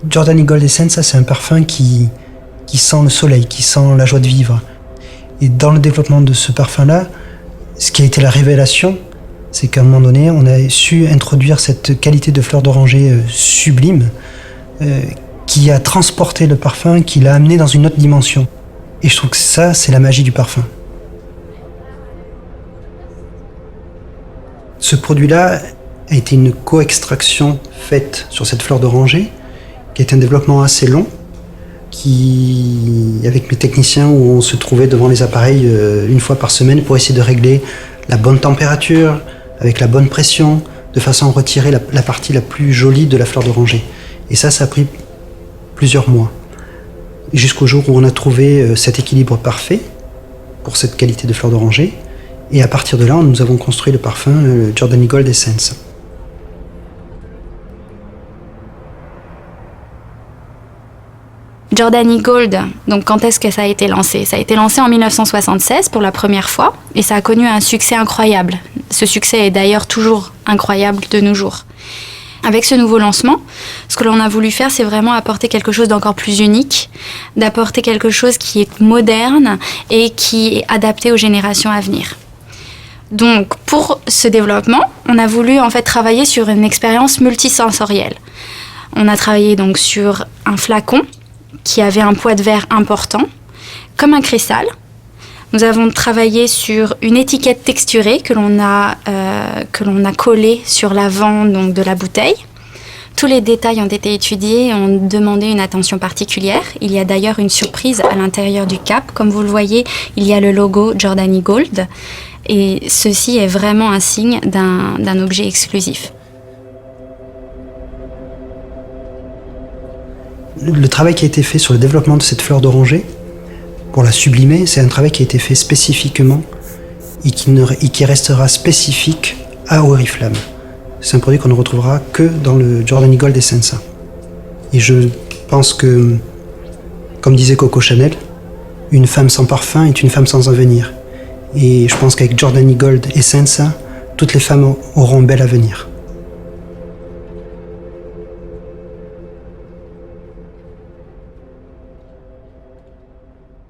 Giordani Gold Essenza, c'est un parfum qui sent le soleil, qui sent la joie de vivre. Et dans le développement de ce parfum-là, ce qui a été la révélation, c'est qu'à un moment donné, on a su introduire cette qualité de fleur d'oranger sublime qui a transporté le parfum, qui l'a amené dans une autre dimension. Et je trouve que ça, c'est la magie du parfum. Ce produit-là a été une co-extraction faite sur cette fleur d'oranger, qui est un développement assez long, avec mes techniciens, où on se trouvait devant les appareils une fois par semaine pour essayer de régler la bonne température, avec la bonne pression, de façon à retirer la partie la plus jolie de la fleur d'oranger. Et ça a pris plusieurs mois, jusqu'au jour où on a trouvé cet équilibre parfait pour cette qualité de fleur d'oranger. Et à partir de là, nous avons construit le parfum Giordani Gold Essence. Giordani Gold, donc quand est-ce que ça a été lancé? Ça a été lancé en 1976 pour la première fois et ça a connu un succès incroyable. Ce succès est d'ailleurs toujours incroyable de nos jours. Avec ce nouveau lancement, ce que l'on a voulu faire, c'est vraiment apporter quelque chose d'encore plus unique, d'apporter quelque chose qui est moderne et qui est adapté aux générations à venir. Donc, pour ce développement, on a voulu en fait travailler sur une expérience multisensorielle. On a travaillé donc sur un flacon qui avait un poids de verre important, comme un cristal. Nous avons travaillé sur une étiquette texturée que l'on a collée sur l'avant donc, de la bouteille. Tous les détails ont été étudiés et ont demandé une attention particulière. Il y a d'ailleurs une surprise à l'intérieur du cap. Comme vous le voyez, il y a le logo Giordani Gold. Et ceci est vraiment un signe d'un objet exclusif. Le travail qui a été fait sur le développement de cette fleur d'oranger, pour la sublimer, c'est un travail qui a été fait spécifiquement et qui restera spécifique à Oriflamme. C'est un produit qu'on ne retrouvera que dans le Giordani Gold Essenza. Et je pense que, comme disait Coco Chanel, une femme sans parfum est une femme sans avenir. Et je pense qu'avec Giordani Gold Essenza, toutes les femmes auront un bel avenir.